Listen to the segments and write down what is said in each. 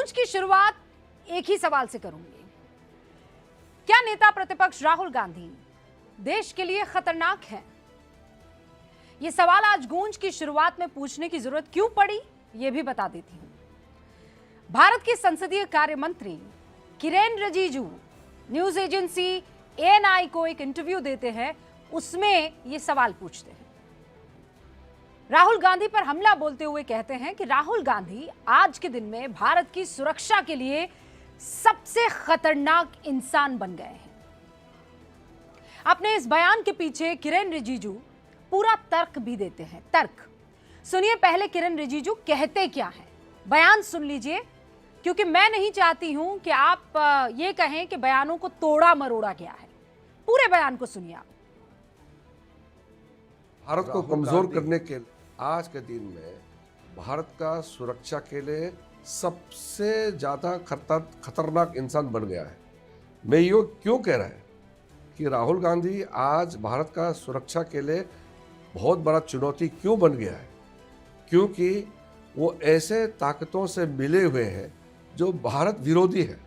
गूंज की शुरुआत एक ही सवाल से करूंगी। क्या नेता प्रतिपक्ष राहुल गांधी देश के लिए खतरनाक है? यह सवाल आज गूंज की शुरुआत में पूछने की जरूरत क्यों पड़ी, यह भी बता देती हूं। भारत के संसदीय कार्य मंत्री Kiren Rijiju news agency ANI को एक इंटरव्यू देते हैं, उसमें यह सवाल पूछते हैं। राहुल गांधी पर हमला बोलते हुए कहते हैं कि राहुल गांधी आज के दिन में भारत की सुरक्षा के लिए सबसे खतरनाक इंसान बन गए हैं। अपने इस बयान के पीछे किरेन रिजिजू पूरा तर्क भी देते हैं। तर्क सुनिए, पहले किरेन रिजिजू कहते क्या हैं, बयान सुन लीजिए, क्योंकि मैं नहीं चाहती हूं कि आप ये कहें कि बयानों को तोड़ा मरोड़ा गया है। पूरे बयान को सुनिए आप। भारत को कमजोर करने के लिए आज के दिन में भारत का सुरक्षा के लिए सबसे ज्यादा खतरनाक इंसान बन गया है। मैं ये क्यों कह रहा है कि राहुल गांधी आज भारत का सुरक्षा के लिए बहुत बड़ा चुनौती क्यों बन गया है? क्योंकि वो ऐसे ताकतों से मिले हुए हैं जो भारत विरोधी है।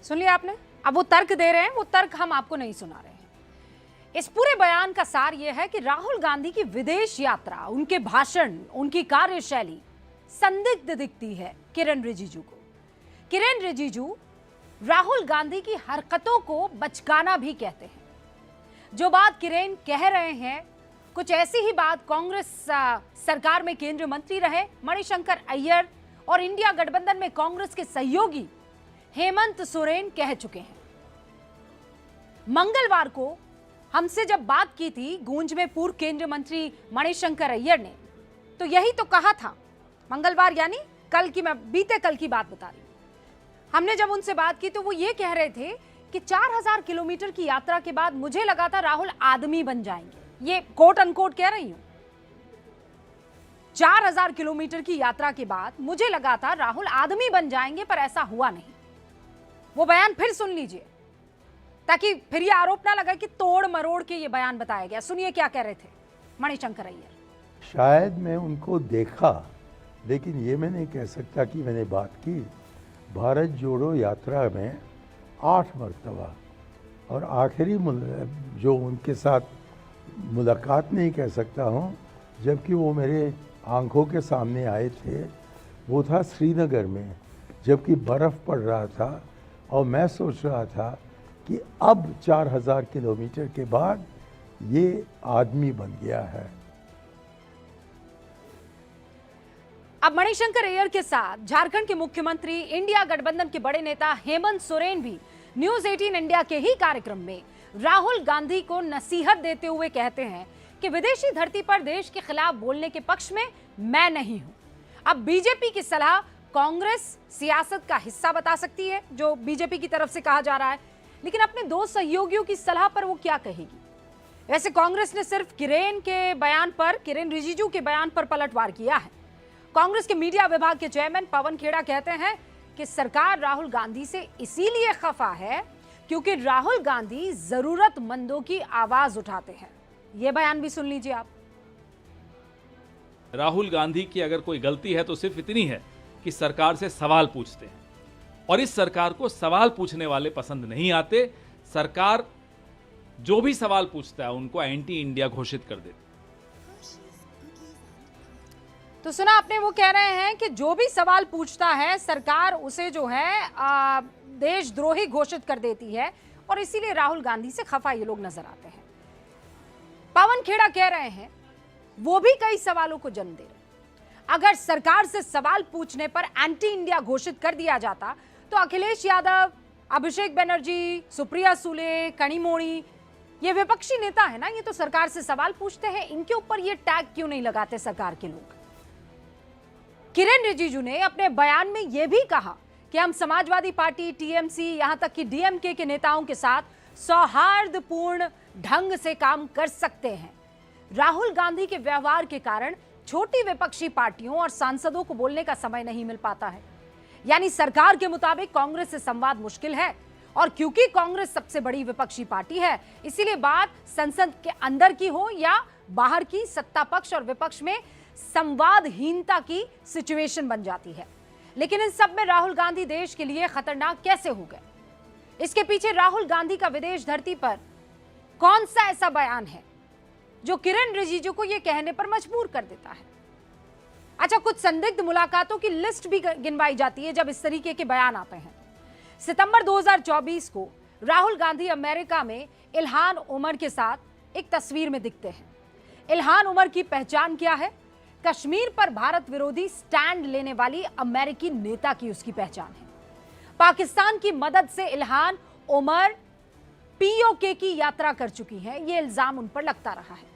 सुन लिया आपने? अब वो तर्क दे रहे हैं, वो तर्क हम आपको नहीं सुना रहे हैं। इस पूरे बयान का सार यह है कि राहुल गांधी की विदेश यात्रा, उनके भाषण, उनकी कार्यशैली संदिग्ध दिखती है किरेन रिजिजू को। किरेन रिजिजू राहुल गांधी की हरकतों को बचकाना भी कहते हैं। जो बात किरेन कह रहे हैं, कुछ ऐसी ही बात कांग्रेस सरकार में केंद्रीय मंत्री रहे मणिशंकर अय्यर और इंडिया गठबंधन में कांग्रेस के सहयोगी हेमंत सोरेन कह चुके हैं। मंगलवार को हमसे जब बात की थी गूंज में पूर्व केंद्रीय मंत्री मणिशंकर अय्यर ने, तो यही तो कहा था। मंगलवार यानी कल की, मैं बीते कल की बात बता रही हूं। हमने जब उनसे बात की तो वो ये कह रहे थे कि 4000 किलोमीटर की यात्रा के बाद मुझे लगा था राहुल आदमी बन जाएंगे। ये कोट अनकोट कह रही हूं। 4000 किलोमीटर की यात्रा के बाद मुझे लगा था राहुल आदमी बन जाएंगे, पर ऐसा हुआ नहीं। वो बयान फिर सुन लीजिए ताकि फिर ये आरोप ना लगे कि तोड़ मरोड़ के ये बयान बताया गया। सुनिए क्या कह रहे थे मणिशंकर अय्यर। शायद मैं उनको देखा, लेकिन ये मैं नहीं कह सकता कि मैंने बात की। भारत जोड़ो यात्रा में 8 मरतबा और आखिरी जो उनके साथ मुलाकात नहीं कह सकता हूँ, जबकि वो मेरे आंखों के सामने आए थे, वो था श्रीनगर में, जबकि बर्फ़ पड़ रहा था और मैं सोच रहा था कि अब 4000 किलोमीटर के बाद ये आदमी बन गया है। अब मणिशंकर अय्यर के साथ झारखंड के मुख्यमंत्री, इंडिया गठबंधन के बड़े नेता हेमंत सोरेन भी न्यूज 18 इंडिया के ही कार्यक्रम में राहुल गांधी को नसीहत देते हुए कहते हैं कि विदेशी धरती पर देश के खिलाफ बोलने के पक्ष में मैं नहीं हूं। अब बीजेपी की सलाह कांग्रेस सियासत का हिस्सा बता सकती है, जो बीजेपी की तरफ से कहा जा रहा है, लेकिन अपने दो सहयोगियों की सलाह पर वो क्या कहेगी? वैसे कांग्रेस ने सिर्फ किरेन रिजिजू के बयान पर पलटवार किया है। कांग्रेस के मीडिया विभाग के चेयरमैन पवन खेड़ा कहते हैं कि सरकार राहुल गांधी से इसीलिए खफा है क्योंकि राहुल गांधी जरूरतमंदों की आवाज उठाते हैं। यह बयान भी सुन लीजिए आप। राहुल गांधी की अगर कोई गलती है तो सिर्फ इतनी है कि सरकार से सवाल पूछते हैं, और इस सरकार को सवाल पूछने वाले पसंद नहीं आते। सरकार जो भी सवाल पूछता है उनको एंटी इंडिया घोषित कर देती। तो सुना आपने, वो कह रहे हैं कि जो भी सवाल पूछता है सरकार उसे जो है देशद्रोही घोषित कर देती है, और इसीलिए राहुल गांधी से खफा ये लोग नजर आते हैं। पवन खेड़ा कह रहे हैं वो भी कई सवालों को जन्म दे रहे हैं। अगर सरकार से सवाल पूछने पर एंटी इंडिया घोषित कर दिया जाता तो अखिलेश यादव, अभिषेक बनर्जी, सुप्रिया सुले, कनिमोझी, ये विपक्षी नेता है ना, ये तो सरकार से सवाल पूछते हैं, इनके ऊपर ये टैग क्यों नहीं लगाते सरकार के लोग? किरेन रिजिजू ने अपने बयान में यह भी कहा कि हम समाजवादी पार्टी, टीएमसी, यहां तक कि डीएमके के नेताओं के साथ सौहार्दपूर्ण ढंग से काम कर सकते हैं। राहुल गांधी के व्यवहार के कारण छोटी विपक्षी पार्टियों और सांसदों को बोलने का समय नहीं मिल पाता है। यानी सरकार के मुताबिक कांग्रेस से संवाद मुश्किल है, और क्योंकि कांग्रेस सबसे बड़ी विपक्षी पार्टी है, इसीलिए बात संसद के अंदर की हो या बाहर की, सत्ता पक्ष और विपक्ष में संवादहीनता की सिचुएशन बन जाती है। लेकिन इन सब में राहुल गांधी देश के लिए खतरनाक कैसे हो गए? इसके पीछे राहुल गांधी का विदेश धरती पर कौन सा ऐसा बयान है जो किरण रिजिजू को यह कहने पर मजबूर कर देता है? अच्छा, कुछ संदिग्ध मुलाकातों की लिस्ट भी गिनवाई जाती है जब इस तरीके के बयान आते हैं। सितंबर 2024 को राहुल गांधी अमेरिका में इल्हान उमर के साथ एक तस्वीर में दिखते हैं। इल्हान उमर की पहचान क्या है? कश्मीर पर भारत विरोधी स्टैंड लेने वाली अमेरिकी नेता की उसकी पहचान है। पाकिस्तान की मदद से इल्हान उमर पीओके की यात्रा कर चुकी है, यह इल्जाम उन पर लगता रहा है।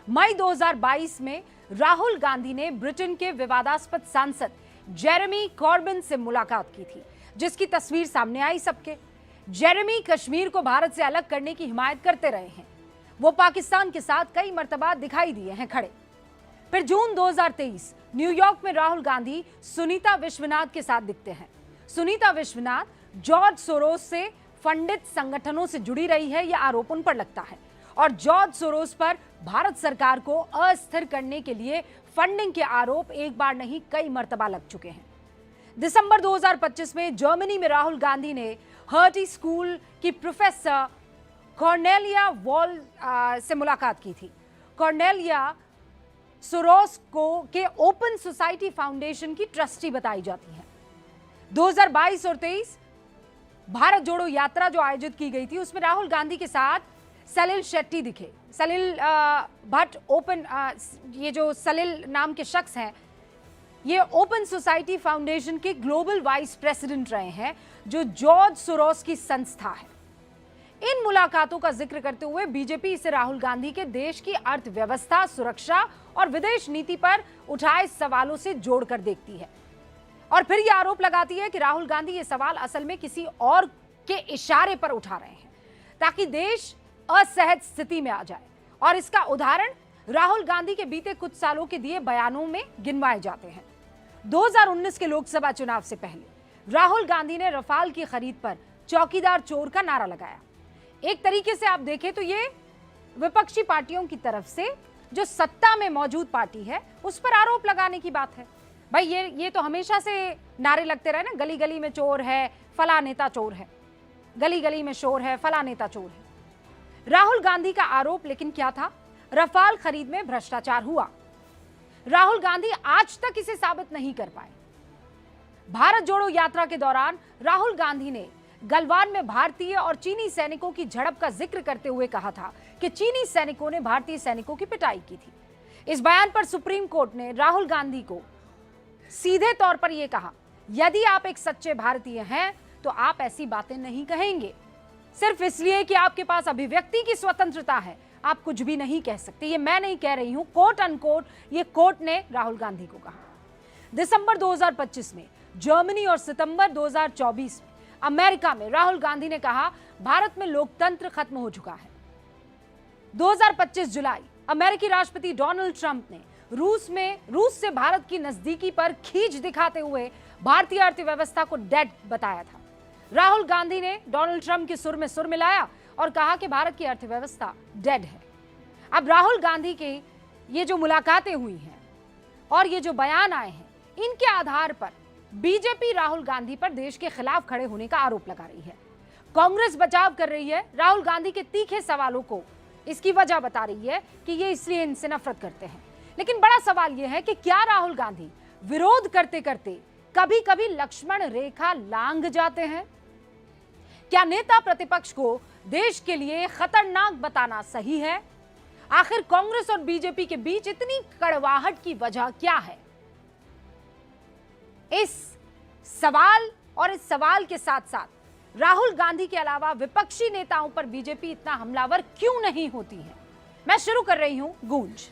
मई 2022 में राहुल गांधी ने ब्रिटेन के विवादास्पद सांसद जेरेमी कॉर्बिन से मुलाकात की थी, जिसकी तस्वीर सामने आई सबके। जेरेमी कश्मीर को भारत से अलग करने की हिमायत करते रहे हैं। वो पाकिस्तान के साथ कई मर्तबा दिखाई दिए हैं खड़े। फिर जून 2023 न्यूयॉर्क में राहुल गांधी सुनीता विश्वनाथ के साथ दिखते हैं। सुनीता विश्वनाथ जॉर्ज सोरोस से फंडित संगठनों से जुड़ी रही है, यह आरोप उन पर लगता है। और जॉर्ज सोरोस पर भारत सरकार को अस्थिर करने के लिए फंडिंग के आरोप एक बार नहीं कई मर्तबा लग चुके हैं। दिसंबर 2025 में जर्मनी में राहुल गांधी ने हर्टी स्कूल की प्रोफेसर कॉर्नेलिया वॉल से मुलाकात की थी। कॉर्नेलिया सोरोस के ओपन सोसाइटी फाउंडेशन की ट्रस्टी बताई जाती है। 2022 और 23 भारत जोड़ो यात्रा जो आयोजित की गई थी, उसमें राहुल गांधी के साथ सलिल शेट्टी दिखे। सलिल भट्ट ये जो सलिल नाम के शख्स हैं, ये ओपन सोसाइटी फाउंडेशन के ग्लोबल वाइस प्रेसिडेंट रहे हैं, जो जॉर्ज सोरोस की संस्था है। इन मुलाकातों का जिक्र करते हुए बीजेपी इसे राहुल गांधी के देश की अर्थव्यवस्था, सुरक्षा और विदेश नीति पर उठाए सवालों से जोड़कर देखती है। और फिर यह आरोप लगाती है कि राहुल गांधी ये सवाल असल में किसी और के इशारे पर उठा रहे हैं, ताकि देश असहज स्थिति में आ जाए। और इसका उदाहरण राहुल गांधी के बीते कुछ सालों के दिए बयानों में गिनवाए जाते हैं। 2019 के लोकसभा चुनाव से पहले राहुल गांधी ने रफाल की खरीद पर चौकीदार चोर का नारा लगाया। एक तरीके से आप देखें तो ये विपक्षी पार्टियों की तरफ से जो सत्ता में मौजूद पार्टी है उस पर आरोप लगाने की बात है। भाई ये तो हमेशा से नारे लगते रहे ना, गली गली में चोर है, फला नेता चोर है, गली गली में शोर है, फला नेता चोर है। राहुल गांधी का आरोप लेकिन क्या था? रफाल खरीद में भ्रष्टाचार हुआ। राहुल गांधी आज तक इसे साबित नहीं कर पाए। भारत जोड़ो यात्रा के दौरान राहुल गांधी ने गलवान में भारतीय और चीनी सैनिकों की झड़प का जिक्र करते हुए कहा था कि चीनी सैनिकों ने भारतीय सैनिकों की पिटाई की थी। इस बयान पर सुप्रीम कोर्ट ने राहुल गांधी को सीधे तौर पर यह कहा, यदि आप एक सच्चे भारतीय हैं तो आप ऐसी बातें नहीं कहेंगे। सिर्फ इसलिए कि आपके पास अभिव्यक्ति की स्वतंत्रता है, आप कुछ भी नहीं कह सकते। ये मैं नहीं कह रही हूं, कोट अनकोट ये कोर्ट ने राहुल गांधी को कहा। दिसंबर 2025 में जर्मनी और सितंबर 2024 में अमेरिका में राहुल गांधी ने कहा, भारत में लोकतंत्र खत्म हो चुका है। 2025 जुलाई अमेरिकी राष्ट्रपति डोनाल्ड ट्रंप ने रूस से भारत की नजदीकी पर खींच दिखाते हुए भारतीय अर्थव्यवस्था को डेड बताया था। राहुल गांधी ने डोनाल्ड ट्रंप के सुर में सुर मिलाया और कहा कि भारत की अर्थव्यवस्था डेड है। अब राहुल गांधी के ये जो मुलाकातें हुई हैं और ये जो बयान आए हैं, इनके आधार पर बीजेपी राहुल गांधी पर देश के खिलाफ खड़े होने का आरोप लगा रही है। कांग्रेस बचाव कर रही है, राहुल गांधी के तीखे सवालों को इसकी वजह बता रही है कि ये इसलिए इनसे नफरत करते हैं। लेकिन बड़ा सवाल यह है कि क्या राहुल गांधी विरोध करते करते कभी कभी लक्ष्मण रेखा लांघ जाते हैं? क्या नेता प्रतिपक्ष को देश के लिए खतरनाक बताना सही है? आखिर कांग्रेस और बीजेपी के बीच इतनी कड़वाहट की वजह क्या है? इस सवाल और इस सवाल के साथ साथ राहुल गांधी के अलावा विपक्षी नेताओं पर बीजेपी इतना हमलावर क्यों नहीं होती है? मैं शुरू कर रही हूं गूंज।